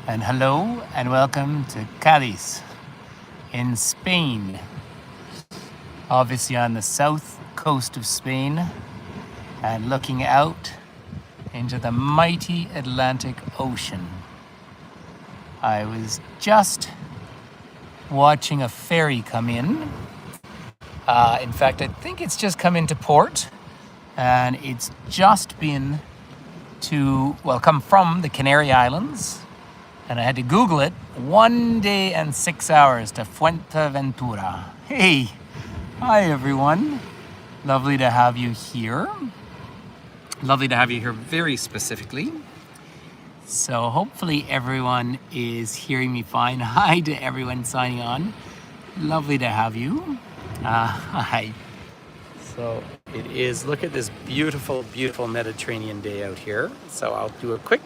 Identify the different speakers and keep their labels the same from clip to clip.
Speaker 1: And hello and welcome to Cadiz in Spain. Obviously on the south coast of Spain and looking out into the mighty Atlantic Ocean. I was just watching a ferry come in. In fact, I think it's just come into port and it's just been come from the Canary Islands. And I had to Google it, 1 day and 6 hours to Fuerteventura. Hey, hi everyone. Lovely to have you here. Lovely to have you here very specifically. So hopefully everyone is hearing me fine. Hi to everyone signing on. Lovely to have you. Hi. So it is, look at this beautiful, beautiful Mediterranean day out here. So I'll do a quick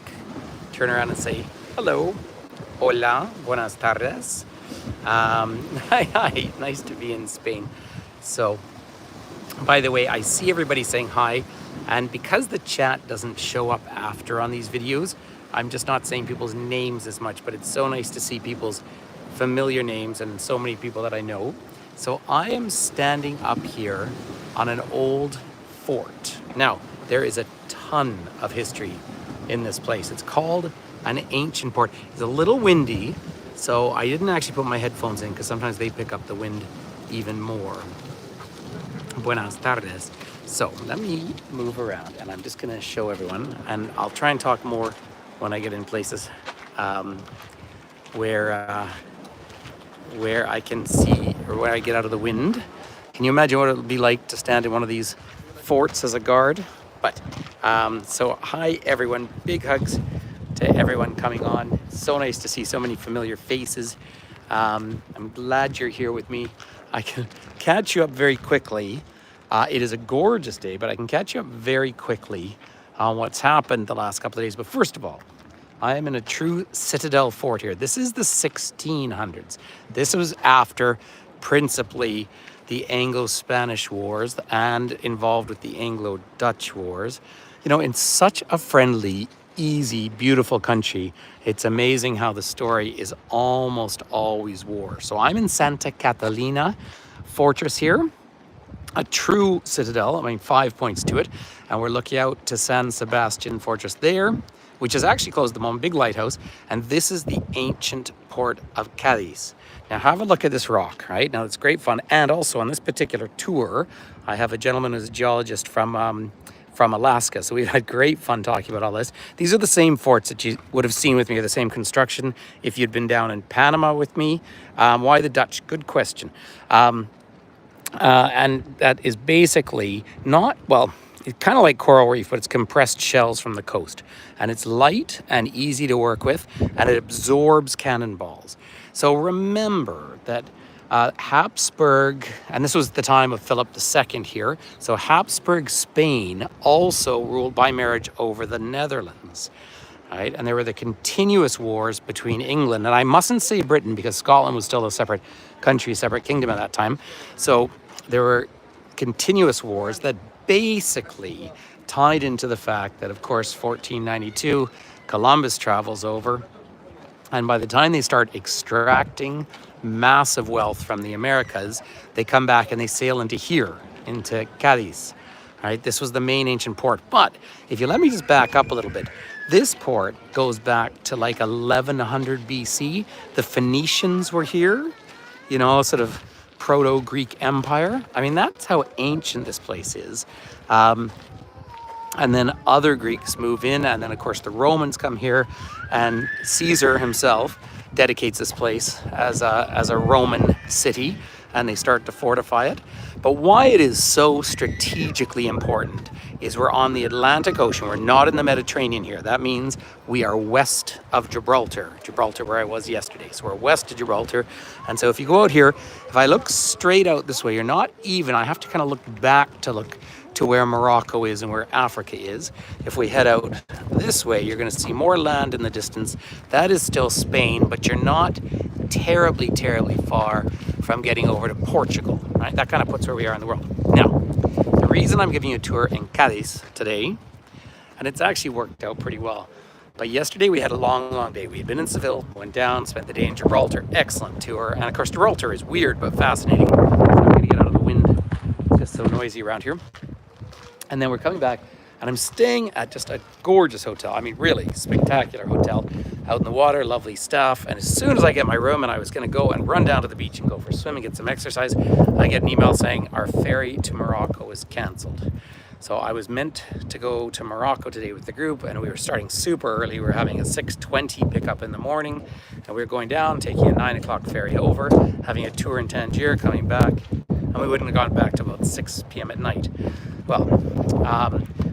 Speaker 1: turn around and say, hello, hola, buenas tardes. Hi, nice to be in Spain. So, by the way, I see everybody saying hi, and because the chat doesn't show up after on these videos, I'm just not saying people's names as much, but it's so nice to see people's familiar names and so many people that I know. So I am standing up here on an old fort. Now, there is a ton of history in this place. It's called an ancient port. It's a little windy, so I didn't actually put my headphones in because sometimes they pick up the wind even more. Buenas tardes. So let me move around and I'm just gonna show everyone, and I'll try and talk more when I get in places where I can see, or where I get out of the wind. Can you imagine what it would be like to stand in one of these forts as a guard? But so hi everyone, big hugs to everyone coming on. So nice to see so many familiar faces. I'm glad you're here with me. I can catch you up very quickly. It is a gorgeous day, but I can catch you up very quickly on what's happened the last couple of days. But first of all, I am in a true citadel fort here. This is the 1600s. This was after principally the Anglo-Spanish Wars and involved with the Anglo-Dutch Wars. You know, in such a friendly, easy, beautiful country, it's amazing how the story is almost always war. So I'm in Santa Catalina fortress here, a true citadel. I mean, 5 points to it, and we're looking out to San Sebastian fortress there, which is actually closed at the moment, big lighthouse, and this is the ancient port of Cadiz. Now have a look at this rock, right? Now it's great fun, and also on this particular tour, I have a gentleman who's a geologist from Alaska. So we've had great fun talking about all this. These are the same forts that you would have seen with me, or the same construction if you'd been down in Panama with me. Why the Dutch? Good question. And that is basically not, well, it's kind of like coral reef, but it's compressed shells from the coast. And it's light and easy to work with, and it absorbs cannonballs. So remember that Habsburg, and this was the time of Philip II here, so Habsburg Spain also ruled by marriage over the Netherlands, right? And there were the continuous wars between England, and I mustn't say Britain because Scotland was still a separate country, separate kingdom at that time. So there were continuous wars that basically tied into the fact that, of course, 1492, Columbus travels over, and by the time they start extracting massive wealth from the Americas, they come back and they sail into here, into Cadiz. Right? This was the main ancient port. But if you let me just back up a little bit, this port goes back to like 1100 BC. The Phoenicians were here, you know, sort of proto-Greek empire. I mean, that's how ancient this place is. And then other Greeks move in, and then of course the Romans come here, and Caesar himself dedicates this place as a Roman city, and they start to fortify it. But why it is so strategically important is we're on the Atlantic Ocean. We're not in the Mediterranean here. That means we are west of Gibraltar, where I was yesterday. So we're west of Gibraltar. And so if you go out here, if I look straight out this way, you're not even, I have to kind of look back to look to where Morocco is and where Africa is. If we head out this way, you're going to see more land in the distance. That is still Spain, but you're not terribly far from getting over to Portugal, right? That kind of puts where we are in the world. Now, the reason I'm giving you a tour in Cadiz today, and it's actually worked out pretty well. But yesterday we had a long day. We had been in Seville, went down, spent the day in Gibraltar. Excellent tour. And of course, Gibraltar is weird but fascinating. So I'm going to get out of the wind. It's just so noisy around here. And then we're coming back, and I'm staying at just a gorgeous hotel. I mean, really spectacular hotel out in the water, lovely stuff. And as soon as I get my room and I was going to go and run down to the beach and go for a swim and get some exercise, I get an email saying our ferry to Morocco is canceled. So I was meant to go to Morocco today with the group, and we were starting super early. We were having a 6:20 pickup in the morning, and we were going down, taking a 9 o'clock ferry over, having a tour in Tangier, coming back, and we wouldn't have gone back till about 6 p.m. at night. Well,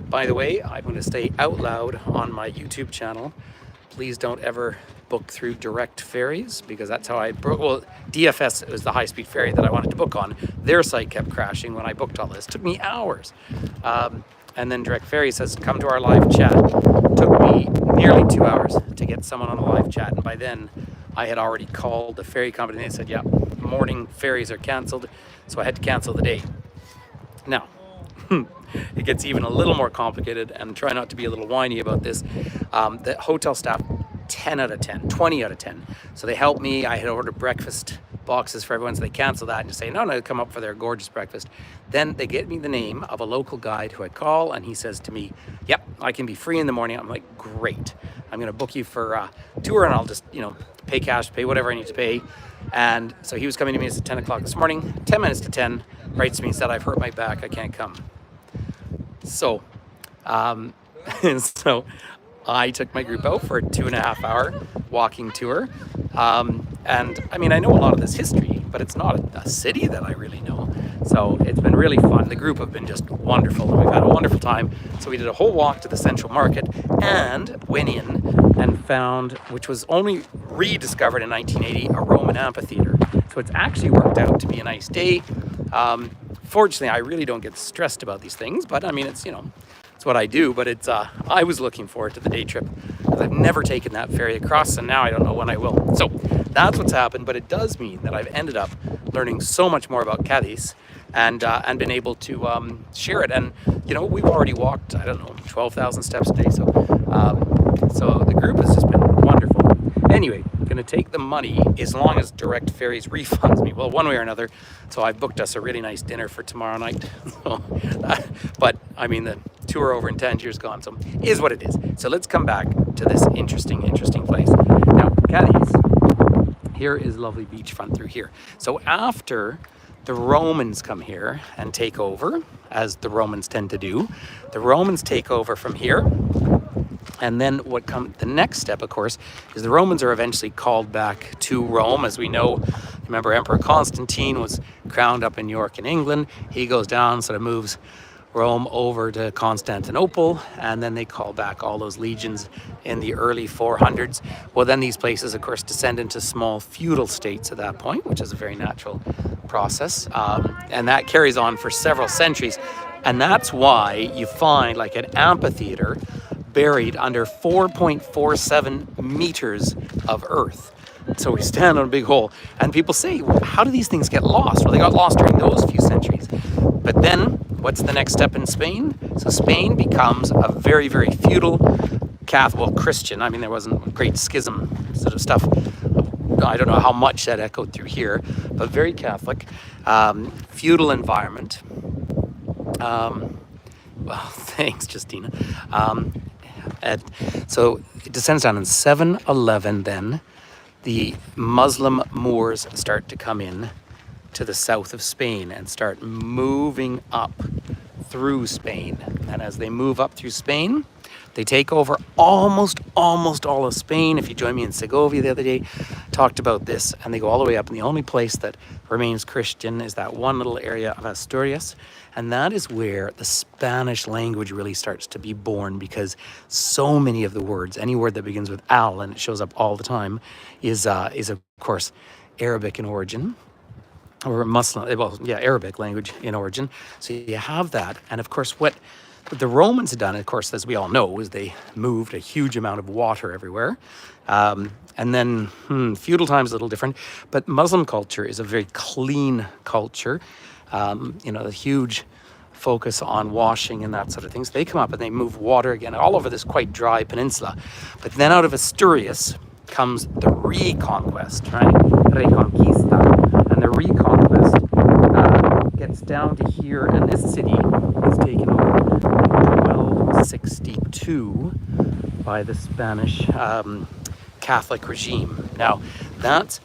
Speaker 1: by the way, I'm going to say out loud on my YouTube channel, please don't ever book through direct ferries, because that's how I broke. Well, DFS was the high-speed ferry that I wanted to book on. Their site kept crashing when I booked all this. It took me hours. And then direct ferry says, come to our live chat. It took me nearly 2 hours to get someone on a live chat. And by then I had already called the ferry company. They said, yeah, morning ferries are canceled. So I had to cancel the day. Now, it gets even a little more complicated, and try not to be a little whiny about this. The hotel staff, 10 out of 10, 20 out of 10. So they helped me. I had ordered breakfast boxes for everyone, so they cancel that and just say, no, come up for their gorgeous breakfast. Then they get me the name of a local guide who I call, and he says to me, yep, I can be free in the morning. I'm like, great. I'm going to book you for a tour, and I'll just, pay cash, pay whatever I need to pay. And so he was coming to me at 10 o'clock this morning. 10 minutes to 10, writes to me and said, I've hurt my back, I can't come. So, so I took my group out for a 2.5 hour walking tour. And I mean, I know a lot of this history, but it's not a city that I really know. So it's been really fun. The group have been just wonderful, and we've had a wonderful time. So we did a whole walk to the central market and went in and found, which was only rediscovered in 1980, a Roman amphitheater. So it's actually worked out to be a nice day. Fortunately, I really don't get stressed about these things, but I mean, it's what I do. But it's I was looking forward to the day trip, because I've never taken that ferry across, and now I don't know when I will. So that's what's happened. But it does mean that I've ended up learning so much more about Cadiz, and been able to share it. And we've already walked, I don't know, 12,000 steps a day. So so the group has just been wonderful. Anyway, I'm going to take the money as long as direct ferries refunds me, well, one way or another. So I've booked us a really nice dinner for tomorrow night. But I mean, the tour over in Tangier is gone, so is what it is. So let's come back to this interesting place. Now, Cadiz, here is lovely beachfront through here. So after the Romans come here and take over, as the Romans tend to do, the Romans take over from here. And then the next step, of course, is the Romans are eventually called back to Rome. As we know, remember Emperor Constantine was crowned up in York in England. He goes down, sort of moves Rome over to Constantinople, and then they call back all those legions in the early 400s. Well, then these places, of course, descend into small feudal states at that point, which is a very natural process. And that carries on for several centuries. And that's why you find like an amphitheater buried under 4.47 meters of earth. So we stand on a big hole, and people say, well, how do these things get lost? Well, they got lost during those few centuries. But then what's the next step in Spain? So Spain becomes a very, very feudal Catholic, Christian. I mean, there wasn't a great schism sort of stuff. I don't know how much that echoed through here, but very Catholic, feudal environment. Well, thanks, Justina. So it descends down in 711. Then the Muslim Moors start to come in to the south of Spain and start moving up through Spain. And as they move up through Spain, they take over almost all of Spain. If you joined me in Segovia the other day, talked about this, and they go all the way up. And the only place that remains Christian is that one little area of Asturias. And that is where the Spanish language really starts to be born, because so many of the words, any word that begins with al, and it shows up all the time, is of course Arabic in origin, or Muslim, well, yeah, Arabic language in origin. So you have that. And of course, what the Romans had done, of course, as we all know, is they moved a huge amount of water everywhere. And then feudal times a little different, but Muslim culture is a very clean culture. The huge focus on washing and that sort of thing. So they come up and they move water again all over this quite dry peninsula. But then out of Asturias comes the Reconquest, right? Reconquista. And the Reconquest gets down to here, and this city was taken over in 1262 by the Spanish Catholic regime. Now, that's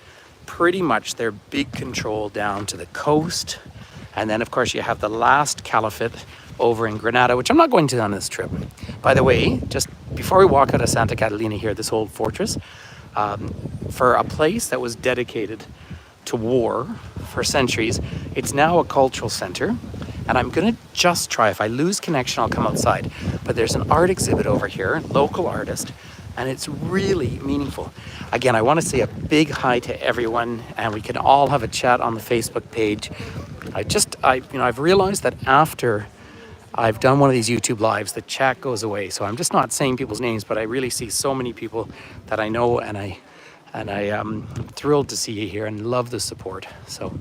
Speaker 1: pretty much their big control down to the coast. And then, of course, you have the last caliphate over in Granada, which I'm not going to on this trip. By the way, just before we walk out of Santa Catalina here, this old fortress, for a place that was dedicated to war for centuries, it's now a cultural center. And I'm gonna just try, if I lose connection, I'll come outside. But there's an art exhibit over here, local artist, and it's really meaningful. Again, I wanna say a big hi to everyone, and we can all have a chat on the Facebook page. I've realized that after I've done one of these YouTube lives, the chat goes away. So I'm just not saying people's names, but I really see so many people that I know, and I am thrilled to see you here and love the support. So,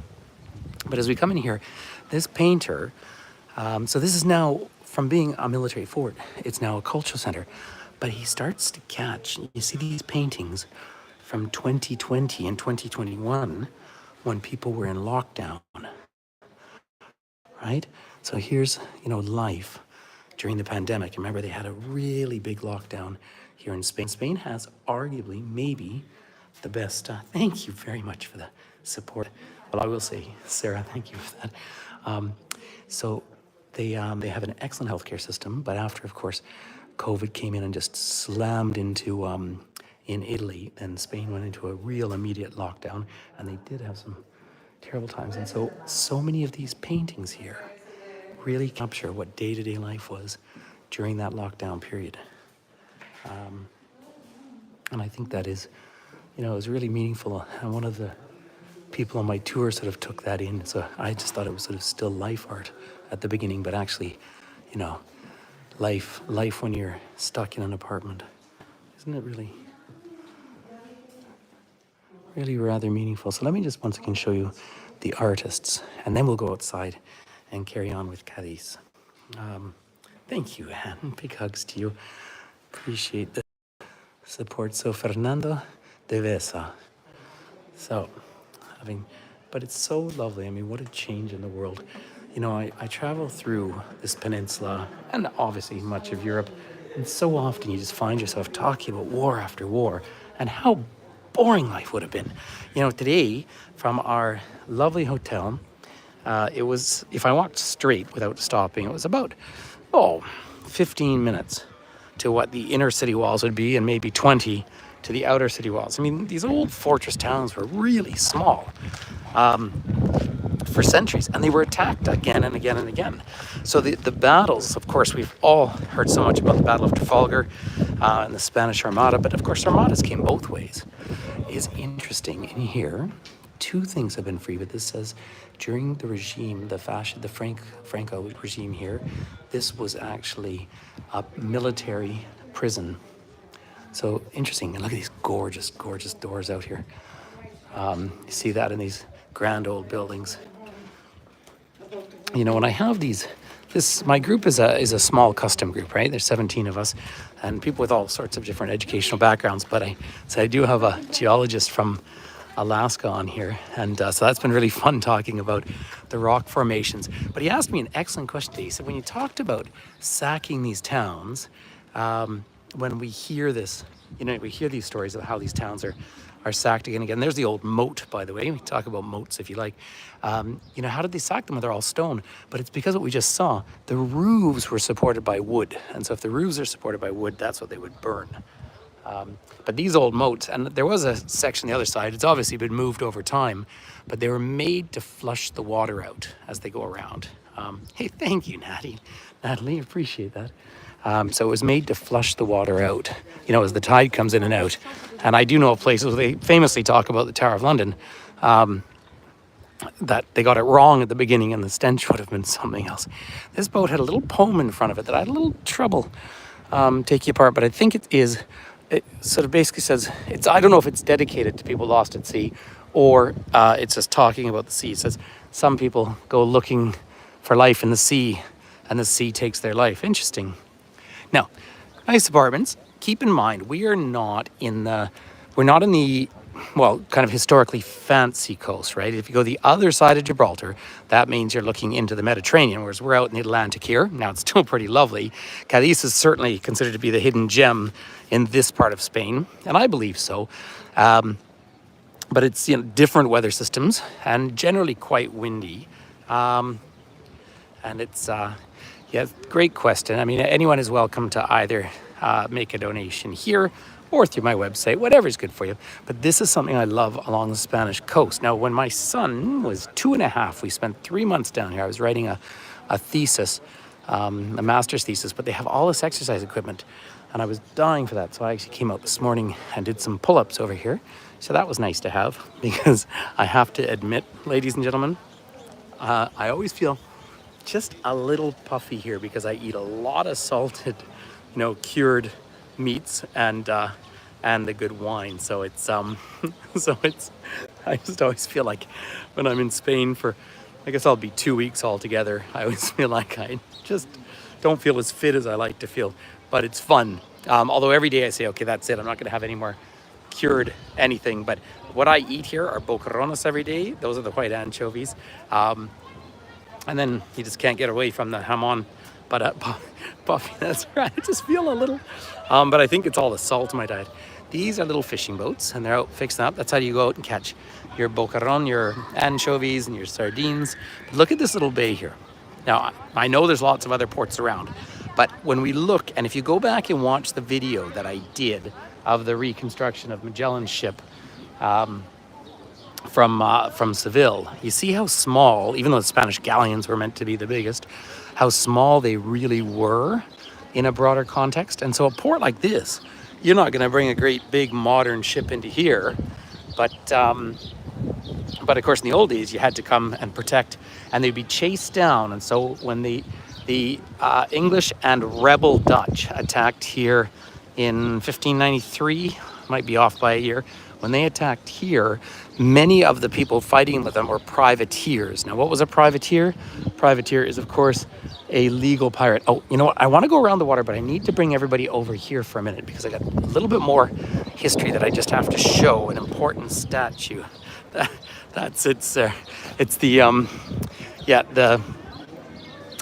Speaker 1: but as we come in here, this painter, so this is now, from being a military fort, it's now a cultural center, but he starts to catch, you see these paintings from 2020 and 2021 when people were in lockdown, right? So here's, life during the pandemic. Remember, they had a really big lockdown here in Spain. Spain has arguably, maybe, the best, thank you very much for the support. Well, I will say, Sarah, thank you for that. So they have an excellent healthcare system, but after, of course, COVID came in and just slammed into, in Italy, then Spain went into a real immediate lockdown, and they did have some terrible times. And so many of these paintings here really capture what day-to-day life was during that lockdown period. And I think that is, it was really meaningful. And one of the people on my tour sort of took that in. So I just thought it was sort of still life art at the beginning, but actually, life when you're stuck in an apartment. Isn't it really rather meaningful? So let me just once again show you the artists, and then we'll go outside and carry on with Cadiz. Thank you, Anne. Big hugs to you. Appreciate the support. So Fernando de Vesa. So, but it's so lovely. I mean, what a change in the world. I travel through this peninsula and obviously much of Europe, and so often you just find yourself talking about war after war and how boring life would have been. Today from our lovely hotel, it was, if I walked straight without stopping, it was about, 15 minutes to what the inner city walls would be, and maybe 20 to the outer city walls. I mean, these old fortress towns were really small for centuries, and they were attacked again and again and again. So the battles, of course, we've all heard so much about the Battle of Trafalgar and the Spanish Armada, but of course armadas came both ways. It's interesting in here, two things have been free, but this says during the regime, the Franco regime here, this was actually a military prison. So interesting, and look at these gorgeous, gorgeous doors out here. You see that in these grand old buildings. When I have my group is a small custom group, right? There's 17 of us, and people with all sorts of different educational backgrounds, but I do have a geologist from Alaska on here, and so that's been really fun talking about the rock formations. But he asked me an excellent question today. He said, when you talked about sacking these towns, when we hear this, we hear these stories of how these towns are sacked again and again. There's the old moat, by the way. We talk about moats if you like. How did they sack them when they're all stone? But it's because what we just saw, the roofs were supported by wood. And so if the roofs are supported by wood, that's what they would burn. But these old moats, and there was a section on the other side, it's obviously been moved over time, but they were made to flush the water out as they go around. Hey, thank you, Natalie, appreciate that. So it was made to flush the water out, as the tide comes in and out. And I do know of places where they famously talk about the Tower of London, that they got it wrong at the beginning and the stench would have been something else. This boat had a little poem in front of it that I had a little trouble taking apart, but I think it sort of basically says, I don't know if it's dedicated to people lost at sea, or it's just talking about the sea. It says, some people go looking for life in the sea, and the sea takes their life. Interesting. Now, nice apartments. Keep in mind, we're not in the, well, kind of historically fancy coast, right? If you go the other side of Gibraltar, that means you're looking into the Mediterranean, whereas we're out in the Atlantic here. Now, it's still pretty lovely. Cadiz is certainly considered to be the hidden gem in this part of Spain, and I believe so. But it's, different weather systems and generally quite windy. And it's, yeah, great question. I mean, anyone is welcome to either make a donation here or through my website, whatever's good for you. But this is something I love along the Spanish coast. Now, when my son was 2.5, we spent 3 months down here. I was writing a thesis, a master's thesis, but they have all this exercise equipment. And I was dying for that. So I actually came out this morning and did some pull-ups over here. So that was nice to have, because I have to admit, ladies and gentlemen, I always feel just a little puffy here because I eat a lot of salted, cured meats and the good wine. So it's I just always feel like when I'm in Spain for, I guess I'll be 2 weeks altogether, I always feel like I just don't feel as fit as I like to feel. But it's fun. Although every day I say, okay, that's it. I'm not going to have any more cured anything. But what I eat here are boquerones every day. Those are the white anchovies. And then you just can't get away from the jamon. But puffy, that's right. I just feel a little. But I think it's all the salt in my diet. These are little fishing boats, and they're out fixing up. That's how you go out and catch your boqueron, your anchovies, and your sardines. But look at this little bay here. Now, I know there's lots of other ports around, but when we look, and if you go back and watch the video that I did of the reconstruction of Magellan's ship from Seville, you see how small, even though the Spanish galleons were meant to be the biggest, how small they really were in a broader context. And so a port like this, you're not going to bring a great big modern ship into here, but of course in the old days you had to come and protect, and they'd be chased down. And so when the English and rebel Dutch attacked here in 1593, might be off by a year, when they attacked here, many of the people fighting with them were privateers. Now, what was a privateer? Privateer is, of course, a legal pirate. Oh, you know what? I want to go around the water, but I need to bring everybody over here for a minute because I got a little bit more history that I just have to show. An important statue. It's the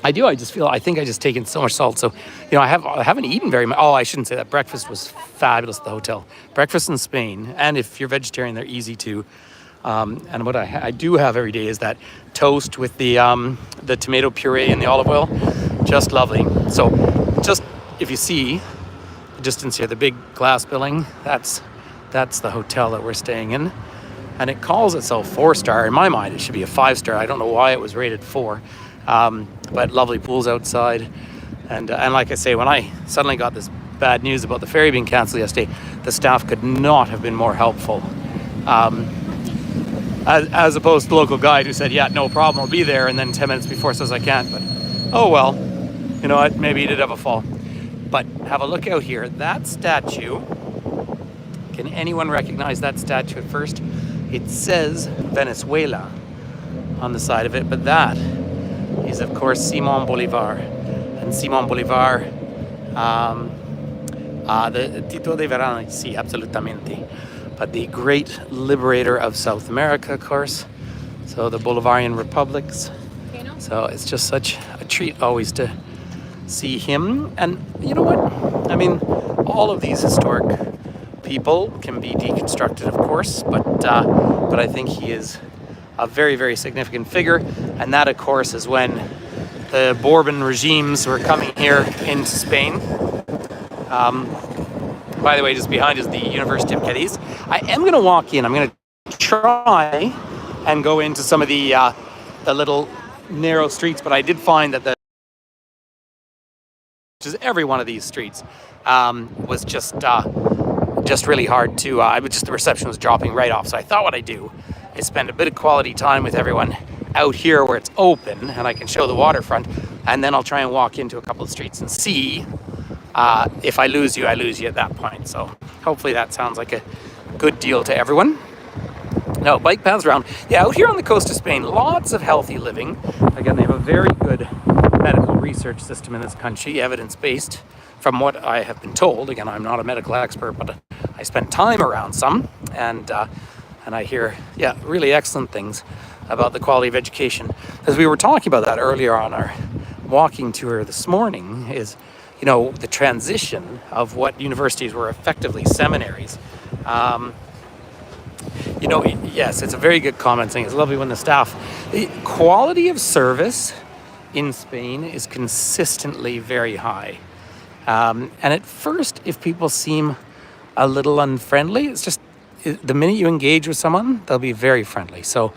Speaker 1: I think I just taken so much salt. So, I haven't eaten very much. Oh, I shouldn't say that. Breakfast was fabulous at the hotel. Breakfast in Spain, and if you're vegetarian, they're easy too. And what I do have every day is that toast with the tomato puree and the olive oil. Just lovely. So, just if you see the distance here, the big glass building, that's the hotel that we're staying in. And it calls itself 4-star. In my mind, it should be a 5-star. I don't know why it was rated 4. But lovely pools outside. And like I say, when I suddenly got this bad news about the ferry being cancelled yesterday, the staff could not have been more helpful. As opposed to the local guide who said, yeah, no problem, I'll be there. And then 10 minutes before says I can't. But, oh well, you know what, maybe he did have a fall. But have a look out here. That statue, can anyone recognize that statue at first? It says Venezuela on the side of it, but that is, of course, Simón Bolivar. And Simón Bolivar, the Tito de Verano, sí, absolutamente. But the great liberator of South America, of course. So the Bolivarian republics. So it's just such a treat always to see him. And you know what? I mean, all of these historic people can be deconstructed, of course, but I think he is a very, very significant figure. And that, of course, is when the Bourbon regimes were coming here into Spain. By the way, just behind is the University of Cadiz. I am going to walk in. I'm going to try and go into some of the little narrow streets, but I did find that just every one of these streets was just really hard to. The reception was dropping right off. So I thought what I'd do is spend a bit of quality time with everyone out here where it's open and I can show the waterfront, and then I'll try and walk into a couple of streets and see if I lose you at that point. So hopefully that sounds like a good deal to everyone. No, bike paths around. Yeah, out here on the coast of Spain, lots of healthy living. Again, they have a very good medical research system in this country, evidence-based, from what I have been told. Again, I'm not a medical expert, but I spent time around some, and I hear, yeah, really excellent things about the quality of education. As we were talking about that earlier on our walking tour this morning, is, you know, the transition of what universities were effectively seminaries. You know, yes, it's a very good comment saying it's lovely when the quality of service in Spain is consistently very high. And at first, if people seem a little unfriendly, it's just the minute you engage with someone, they'll be very friendly. So,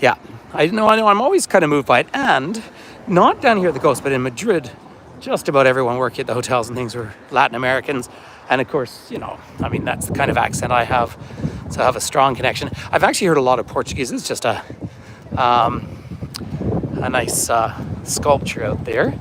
Speaker 1: yeah, I know I'm always kind of moved by it. And not down here at the coast, but in Madrid, just about everyone working at the hotels and things were Latin Americans. And of course, you know, I mean, that's the kind of accent I have. So I have a strong connection. I've actually heard a lot of Portuguese. It's just a nice sculpture out there.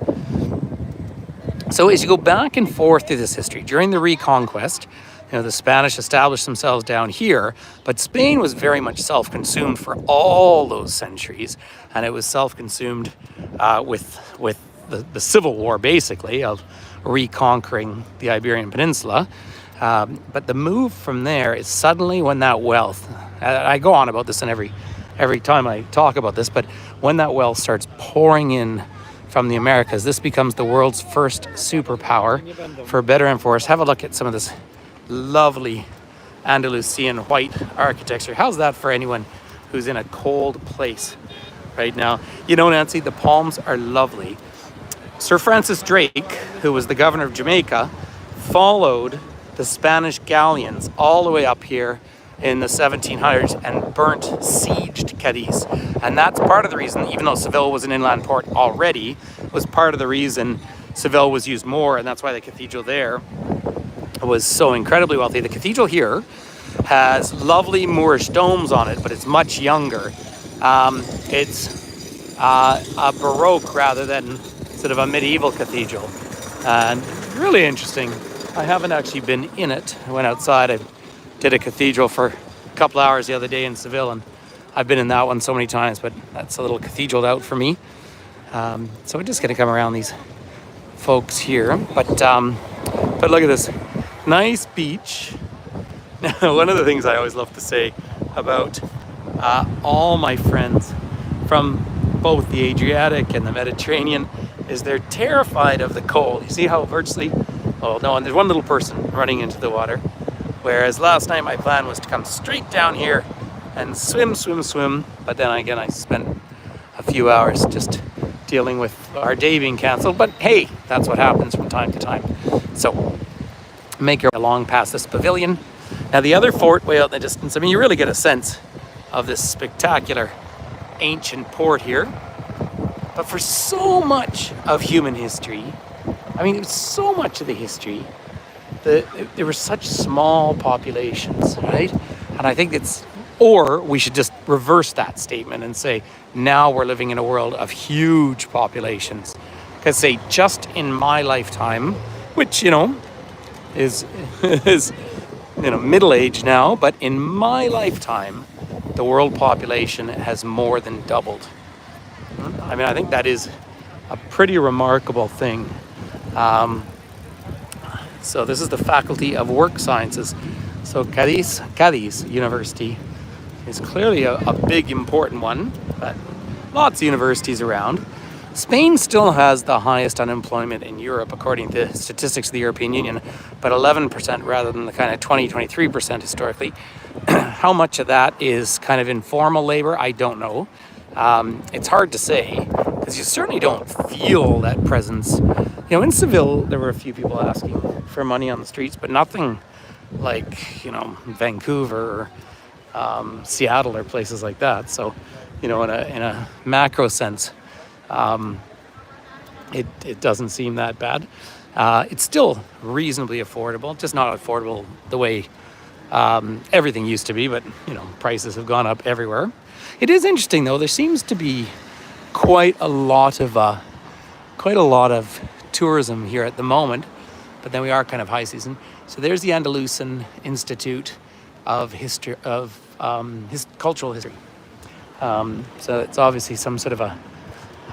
Speaker 1: So as you go back and forth through this history, during the Reconquest, you know, the Spanish established themselves down here, but Spain was very much self-consumed for all those centuries, and it was self-consumed with the Civil War, basically, of reconquering the Iberian Peninsula. But the move from there is suddenly when that wealth, I go on about this in every time I talk about this, but when that wealth starts pouring in from the Americas, this becomes the world's first superpower, for better and for worse. Have a look at some of this lovely Andalusian white architecture. How's that for anyone who's in a cold place right now? You know, Nancy, the palms are lovely. Sir Francis Drake, who was the governor of Jamaica, followed the Spanish galleons all the way up here in the 1700s and sieged Cadiz. And that's part of the reason, even though Seville was an inland port already, was part of the reason Seville was used more, and that's why the cathedral there was so incredibly wealthy. The cathedral here has lovely Moorish domes on it, but it's much younger. It's a Baroque rather than sort of a medieval cathedral. And really interesting. I haven't actually been in it. I went outside. I did a cathedral for a couple hours the other day in Seville, and I've been in that one so many times, but that's a little cathedral out for me. So we're just going to come around these folks here. But look at this nice beach. Now, one of the things I always love to say about all my friends from both the Adriatic and the Mediterranean is they're terrified of the cold. You see how virtually, oh no, and there's one little person running into the water. Whereas last night my plan was to come straight down here and swim. But then again, I spent a few hours just dealing with our day being canceled. But hey, that's what happens from time to time. So make your way along past this pavilion. Now the other fort way out in the distance, I mean, you really get a sense of this spectacular ancient port here. But for so much of human history, I mean, it was so much of the history that there were such small populations, right? And I think or we should just reverse that statement and say, now we're living in a world of huge populations. Because say, just in my lifetime, which, you know, is you know, middle age now, but in my lifetime, the world population has more than doubled. I mean, I think that is a pretty remarkable thing. So this is the Faculty of Work Sciences. So Cadiz University is clearly a big, important one, but lots of universities around. Spain still has the highest unemployment in Europe, according to statistics of the European Union, but 11% rather than the kind of 23% historically. How much of that is kind of informal labor, I don't know. It's hard to say, because you certainly don't feel that presence. You know, in Seville, there were a few people asking for money on the streets, but nothing like, you know, Vancouver or Seattle or places like that. So, you know, in a macro sense, it doesn't seem that bad. It's still reasonably affordable, just not affordable the way everything used to be, but, you know, prices have gone up everywhere. It is interesting, though. There seems to be quite a lot of tourism here at the moment, but then we are kind of high season. So there's the Andalusian Institute of History cultural history. So it's obviously some sort of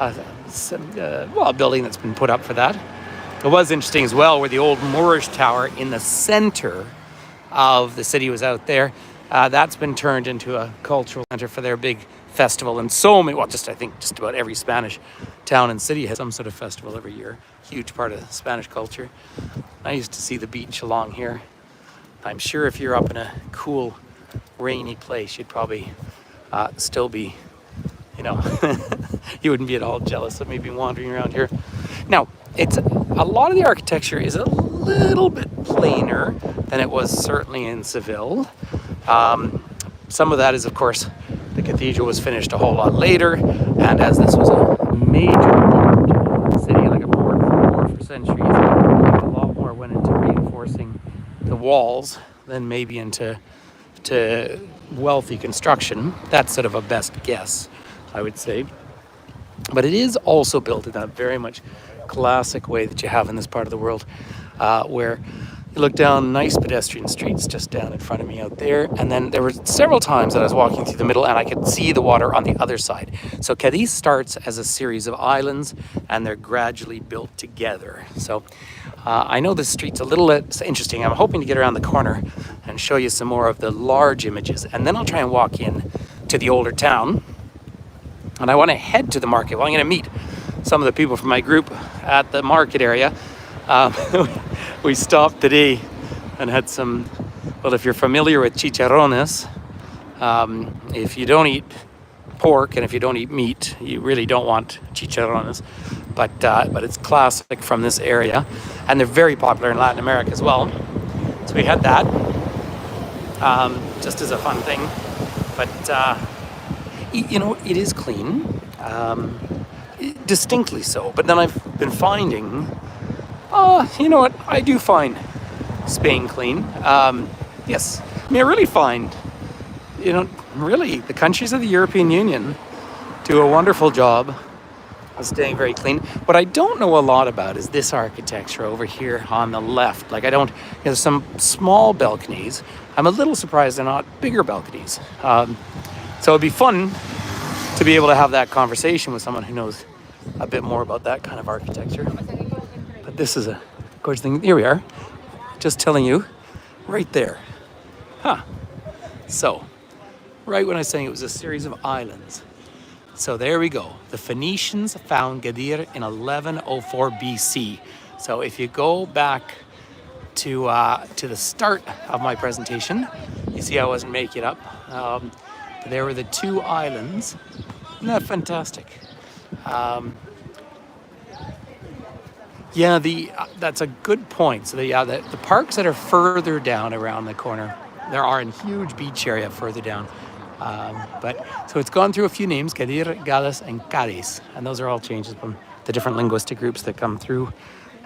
Speaker 1: a building that's been put up for that. It was interesting as well where the old Moorish tower in the center of the city was out there. That's been turned into a cultural center for their big festival. And so many, well, I think just about every Spanish town and city has some sort of festival every year. Huge part of Spanish culture. I used to see the beach along here. I'm sure if you're up in a cool, rainy place, you'd probably still be, you wouldn't be at all jealous of me being wandering around here. Now, a lot of the architecture is a little bit plainer than it was certainly in Seville. Some of that is, of course, the cathedral was finished a whole lot later, and as this was a major port city, like a port for centuries, a lot more went into reinforcing the walls than maybe into wealthy construction. That's sort of a best guess, I would say. But it is also built in that very much classic way that you have in this part of the world, where you look down nice pedestrian streets just down in front of me out there, and then there were several times that I was walking through the middle and I could see the water on the other side. So Cadiz starts as a series of islands and they're gradually built together. So I know this street's a little interesting. I'm hoping to get around the corner and show you some more of the large images, and then I'll try and walk in to the older town. And I want to head to the market. Well, I'm going to meet some of the people from my group at the market area. We stopped today and had some, well, if you're familiar with chicharrones, if you don't eat pork and if you don't eat meat, you really don't want chicharrones. But it's classic from this area. And they're very popular in Latin America as well. So we had that just as a fun thing. But, it is clean. Distinctly so. But then I've been finding, I do find Spain clean. Yes. I really find, really the countries of the European Union do a wonderful job of staying very clean. What I don't know a lot about is this architecture over here on the left. There's some small balconies. I'm a little surprised they're not bigger balconies. So it'd be fun to be able to have that conversation with someone who knows a bit more about that kind of architecture. But this is a gorgeous thing. Here we are, just telling you, right there. So, right when I was saying it was a series of islands. So there we go. The Phoenicians found Cadiz in 1104 BC. So if you go back to the start of my presentation, you see I wasn't making it up. There were the two islands. Isn't that fantastic? That's a good point. So the parks that are further down around the corner, there are a huge beach area further down. So it's gone through a few names: Cadiz, Cádiz, and Cadiz, and those are all changes from the different linguistic groups that come through.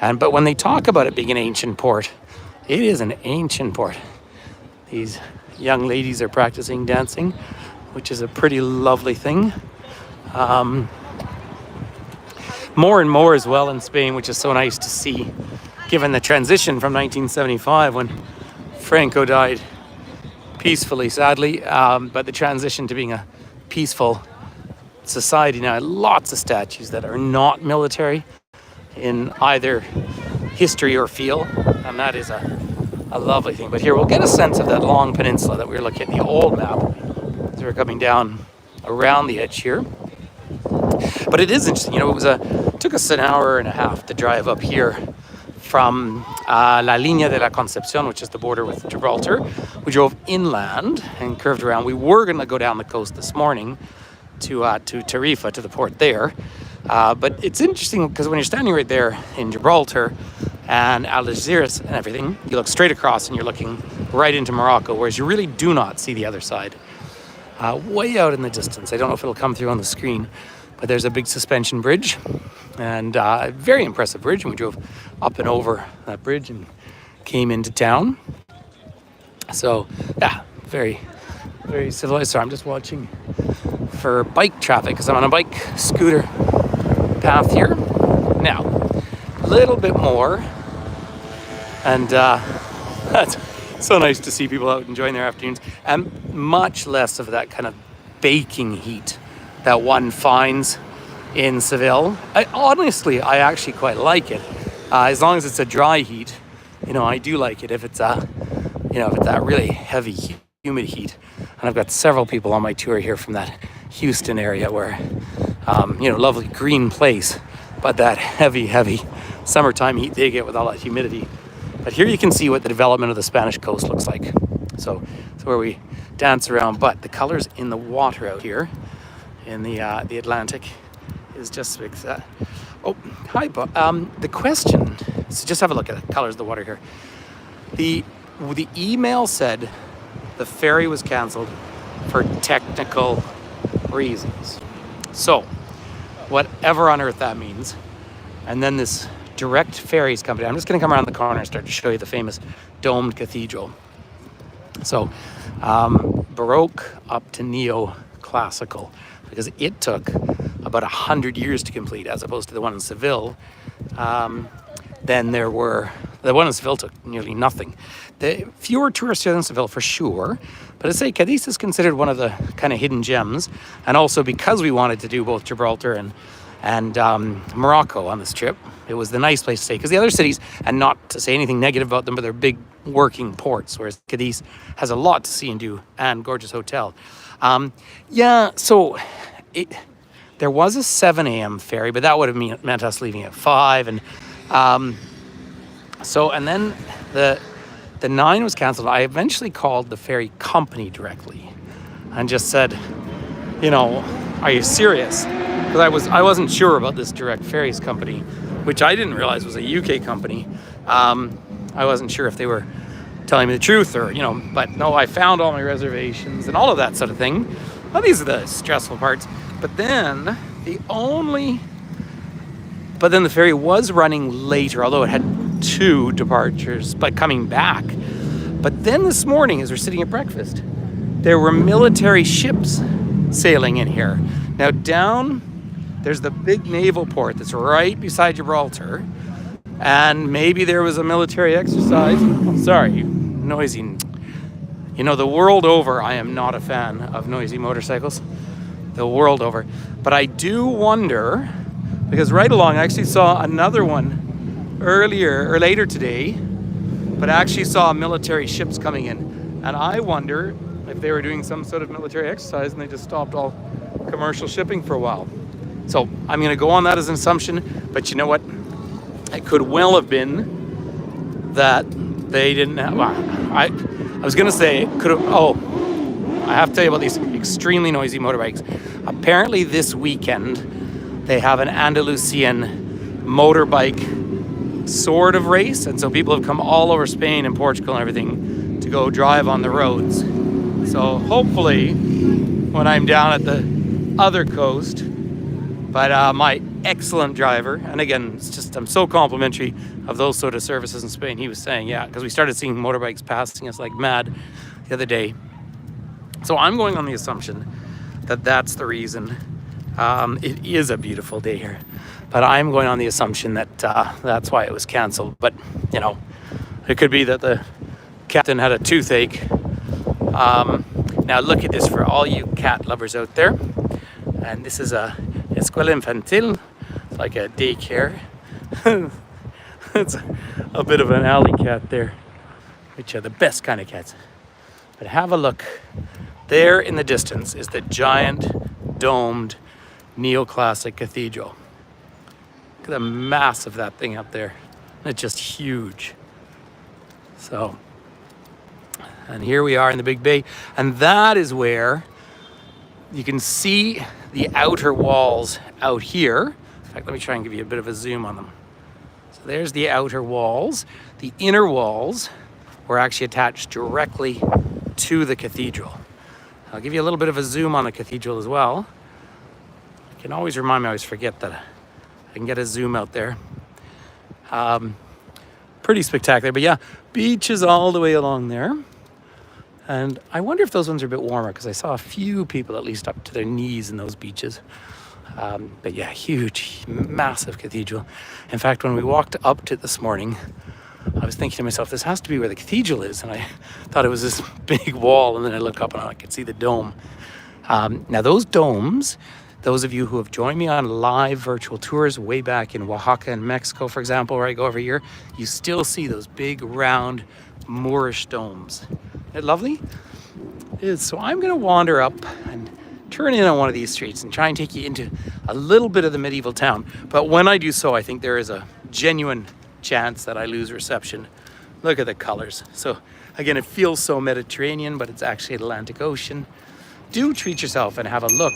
Speaker 1: But when they talk about it being an ancient port, it is an ancient port. These young ladies are practicing dancing, which is a pretty lovely thing. More and more as well in Spain, which is so nice to see, given the transition from 1975 when Franco died peacefully, sadly, but the transition to being a peaceful society now. Lots of statues that are not military in either history or feel, and that is a lovely thing. But here we'll get a sense of that long peninsula that we were looking at, the old map, as we're coming down around the edge here. But it is interesting, it took us an hour and a half to drive up here from La Línea de la Concepción, which is the border with Gibraltar. We drove inland and curved around. We were going to go down the coast this morning to Tarifa, to the port there. But it's interesting because when you're standing right there in Gibraltar and Algeciras and everything, you look straight across and you're looking right into Morocco, whereas you really do not see the other side. Way out in the distance. I don't know if it'll come through on the screen, but there's a big suspension bridge, and a very impressive bridge. And we drove up and over that bridge and came into town. So, yeah, very, very civilized. So I'm just watching for bike traffic because I'm on a bike scooter path here. Now, a little bit more, and that's so nice to see people out enjoying their afternoons, and much less of that kind of baking heat that one finds in Seville. I actually quite like it, as long as it's a dry heat. I do like it if it's if it's that really heavy, humid heat. And I've got several people on my tour here from that Houston area where, lovely green place, but that heavy summertime heat they get with all that humidity. But here you can see what the development of the Spanish coast looks like. So it's where we dance around, but the colors in the water out here in the Atlantic is just oh, hi, Bob. The question, so just have a look at the colors of the water here. The email said the ferry was canceled for technical reasons. So whatever on earth that means. And then this direct ferries company, I'm just going to come around the corner and start to show you the famous domed cathedral. So Baroque up to neo-classical, because it took about 100 years to complete, as opposed to the one in Seville. Then the one in Seville took nearly nothing. The fewer tourists here than Seville for sure, but I say Cadiz is considered one of the kind of hidden gems, and also because we wanted to do both Gibraltar and Morocco on this trip, it was the nice place to stay, because the other cities, and not to say anything negative about them, but they're big working ports, whereas Cadiz has a lot to see and do, and gorgeous hotel. So there was a 7 a.m. ferry, but that would have meant us leaving at 5, and then the 9 was canceled. I eventually called the ferry company directly and just said, are you serious? Because I wasn't sure about this direct ferries company, which I didn't realize was a UK company. I wasn't sure if they were telling me the truth or, but no, I found all my reservations and all of that sort of thing. Well, these are the stressful parts. But then the ferry was running later, although it had 2 departures, but coming back. But then this morning, as we're sitting at breakfast, there were military ships sailing in here. Now there's the big naval port that's right beside Gibraltar, and maybe there was a military exercise. Sorry, noisy. The world over, I am not a fan of noisy motorcycles. The world over. But I do wonder, because right along, I actually saw another one later today, but I actually saw military ships coming in. And I wonder if they were doing some sort of military exercise and they just stopped all commercial shipping for a while. So I'm going to go on that as an assumption, but you know what? It could well have been that they didn't have, I was going to say, it could have, I have to tell you about these extremely noisy motorbikes. Apparently this weekend, they have an Andalusian motorbike sort of race, and so people have come all over Spain and Portugal and everything to go drive on the roads. So hopefully, when I'm down at the other coast, but my excellent driver, and again, it's just, I'm so complimentary of those sort of services in Spain. He was saying, because we started seeing motorbikes passing us like mad the other day. So I'm going on the assumption that that's the reason. It is a beautiful day here, but I'm going on the assumption that that's why it was canceled. But it could be that the captain had a toothache. Now look at this for all you cat lovers out there, and this is a escuela infantil, like a daycare. It's a bit of an alley cat there, which are the best kind of cats. But have a look. There in the distance is the giant domed neoclassic cathedral. Look at the mass of that thing up there. It's just huge. So, and here we are in the big bay, and that is where you can see the outer walls out here. In fact, let me try and give you a bit of a zoom on them. So there's the outer walls. The inner walls were actually attached directly to the cathedral. I'll give you a little bit of a zoom on the cathedral as well. I can always remind me, I always forget that I can get a zoom out there. Pretty spectacular, but yeah, beaches all the way along there. And I wonder if those ones are a bit warmer, because I saw a few people at least up to their knees in those beaches. But yeah, huge, massive cathedral. In fact, when we walked up to it this morning, I was thinking to myself, this has to be where the cathedral is. And I thought it was this big wall, and then I look up and I could see the dome. Now those domes, Those of you who have joined me on live virtual tours way back in Oaxaca in Mexico, for example, where I go every year, you still see those big round Moorish domes. Isn't it lovely? It is. So I'm going to wander up and turn in on one of these streets and try and take you into a little bit of the medieval town. But when I do so, I think there is a genuine chance that I lose reception. Look at the colors. So again, it feels so Mediterranean, but it's actually Atlantic Ocean. Do treat yourself and have a look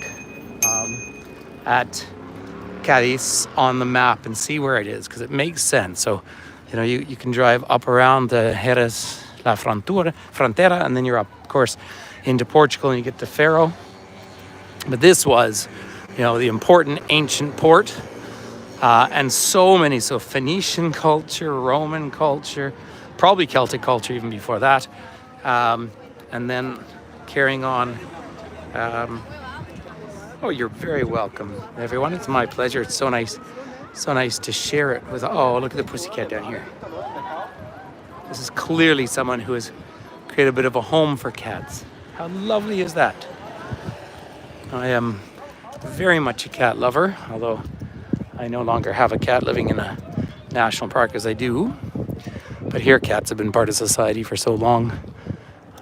Speaker 1: at Cadiz on the map and see where it is, because it makes sense. So, you know, you can drive up around the Jerez La Frontera, and then you're up, of course, into Portugal, and you get to Faro. But this was, you know, the important ancient port, and so Phoenician culture, Roman culture, probably Celtic culture even before that, and then carrying on. Oh, you're very welcome, everyone. It's my pleasure. It's so nice to share it with. Oh, look at the pussycat down here. This is clearly someone who has created a bit of a home for cats. How lovely is that? I am very much a cat lover, although I no longer have a cat living in a national park as I do. But here, cats have been part of society for so long.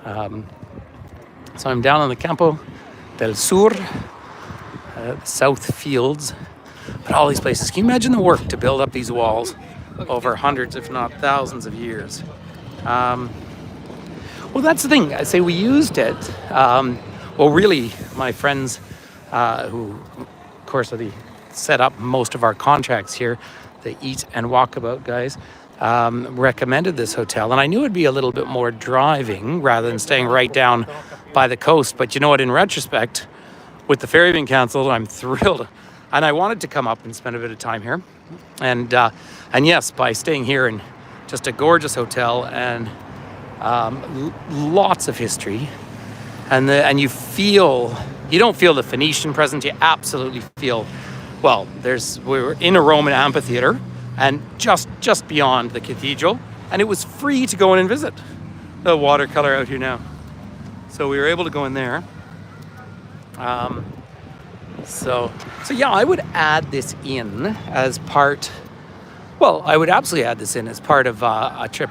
Speaker 1: So I'm down on the Campo del Sur, the South Fields, but all these places. Can you imagine the work to build up these walls over hundreds, if not thousands of years? Well, that's the thing. I say we used it. Well, really, my friends who, of course, set up most of our contracts here, the Eat and Walkabout guys, recommended this hotel. And I knew it'd be a little bit more driving rather than staying right down by the coast. But you know what, in retrospect, with the ferry being canceled, I'm thrilled. And I wanted to come up and spend a bit of time here. And yes, by staying here in just a gorgeous hotel and lots of history, and you don't feel the Phoenician presence. You absolutely feel, well, we were in a Roman amphitheater and just beyond the cathedral, and it was free to go in and visit. The watercolor out here now. So we were able to go in there. So yeah, I would add this in as part, well, I would absolutely add this in as part of a trip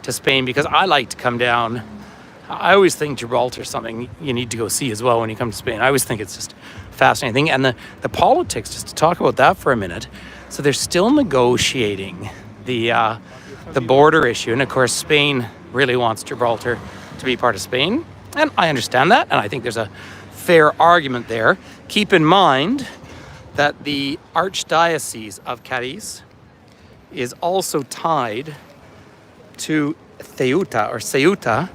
Speaker 1: to Spain, because I like to come down. I always think Gibraltar is something you need to go see as well when you come to Spain. I always think it's just a fascinating thing. And the politics, just to talk about that for a minute. So they're still negotiating the border issue. And of course, Spain really wants Gibraltar to be part of Spain. And I understand that. And I think there's a fair argument there. Keep in mind that the Archdiocese of Cadiz is also tied to Ceuta,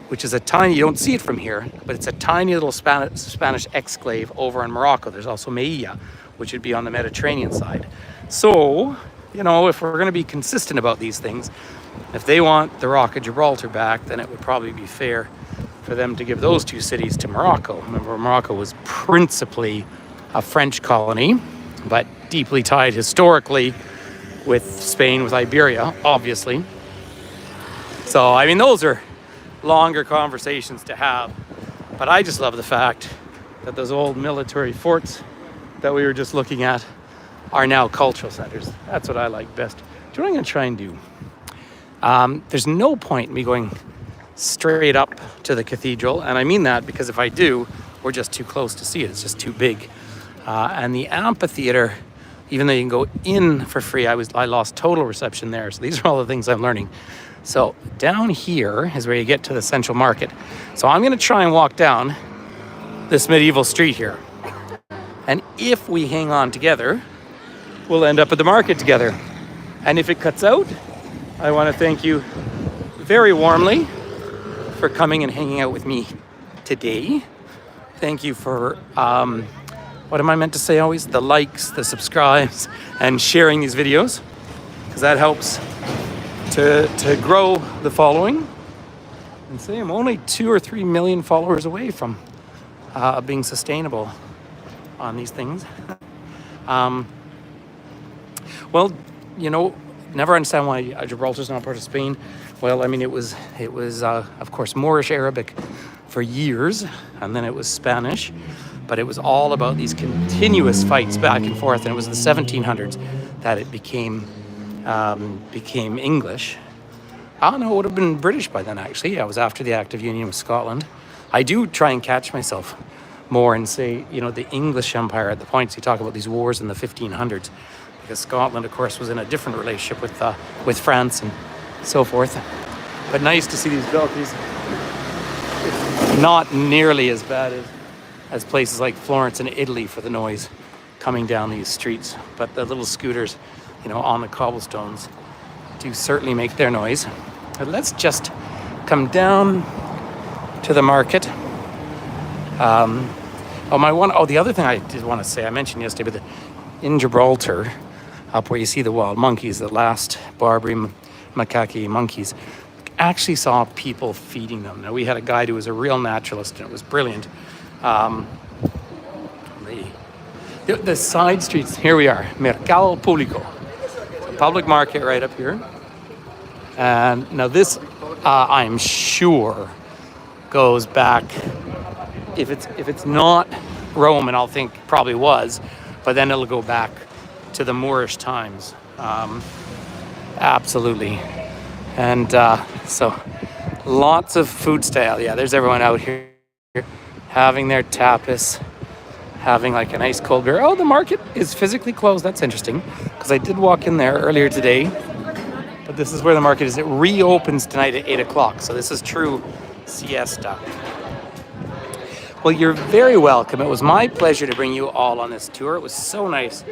Speaker 1: which is a tiny, you don't see it from here, but it's a tiny little Spanish exclave over in Morocco. There's also Melilla, which would be on the Mediterranean side. So, you know, if we're going to be consistent about these things, if they want the Rock of Gibraltar back, then it would probably be fair for them to give those two cities to Morocco. Remember, Morocco was principally a French colony, but deeply tied historically with Spain, with Iberia, obviously. So, I mean, those are longer conversations to have, but I just love the fact that those old military forts that we were just looking at are now cultural centers. That's what I like best. Do you know what I'm going to try and do? There's no point in me going straight up to the cathedral, and I mean that because if I do, we're just too close to see it. It's just too big. And the amphitheater, even though you can go in for free, I lost total reception there. So these are all the things I'm learning. So down here is where you get to the central market. So I'm going to try and walk down this medieval street here. And if we hang on together, we'll end up at the market together. And if it cuts out, I want to thank you very warmly for coming and hanging out with me today. Thank you for, what am I meant to say always? The likes, the subscribes, and sharing these videos, because that helps to grow the following. And say I'm only 2 or 3 million followers away from being sustainable on these things. Well, you know, never understand why Gibraltar's not part of Spain. Well, I mean, it was of course Moorish Arabic for years, and then it was Spanish. but it was all about these continuous fights back and forth, and it was in the 1700s that it became English. I don't know, it would have been British by then, actually. I was after the Act of Union with Scotland. I do try and catch myself more and say, the English Empire at the points you talk about these wars in the 1500s, because Scotland, of course, was in a different relationship with France and so forth. But nice to see these balconies. It's not nearly as bad as places like Florence and Italy for the noise coming down these streets, but the little scooters, on the cobblestones do certainly make their noise. But let's just come down to the market. The other thing I did want to say, I mentioned yesterday, but in Gibraltar, up where you see the wild monkeys, the last Barbary macaque monkeys, actually saw people feeding them. Now, we had a guide who was a real naturalist, and it was brilliant. The side streets, here we are, Mercado Público, public market right up here. And now this, I'm sure, goes back, if it's not Roman, I'll think probably was, but then it'll go back to the Moorish times. Absolutely. And so lots of food style. Yeah, there's everyone out here having their tapas, having like a nice cold beer. Oh, the market is physically closed. That's interesting, because I did walk in there earlier today. But this is where the market is. It reopens tonight at 8 o'clock. So this is true siesta. Well, you're very welcome. It was my pleasure to bring you all on this tour. It was so nice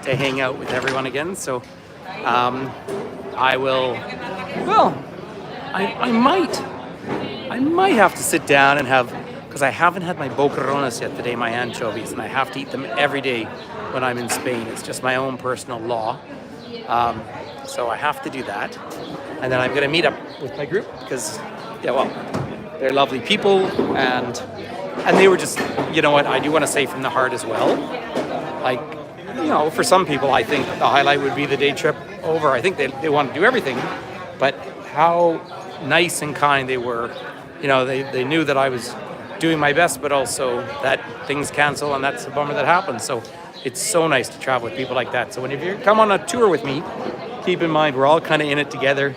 Speaker 1: to hang out with everyone again. So I might have to sit down and have, because I haven't had my boquerones yet today, my anchovies, and I have to eat them every day when I'm in Spain. It's just my own personal law. So I have to do that. And then I'm going to meet up with my group because, they're lovely people. And they were just, I do want to say from the heart as well. Like, for some people, I think the highlight would be the day trip over. I think they want to do everything. But how nice and kind they were. They knew that I was doing my best, but also that things cancel, and that's a bummer that happens. So it's so nice to travel with people like that. So when you come on a tour with me, keep in mind we're all kind of in it together,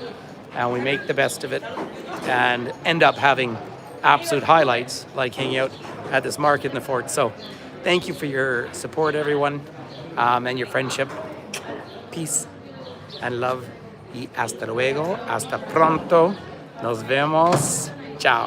Speaker 1: and we make the best of it and end up having absolute highlights like hanging out at this market in the fort. So thank you for your support, everyone, and your friendship. Peace and love, y hasta luego, hasta pronto, nos vemos, ciao.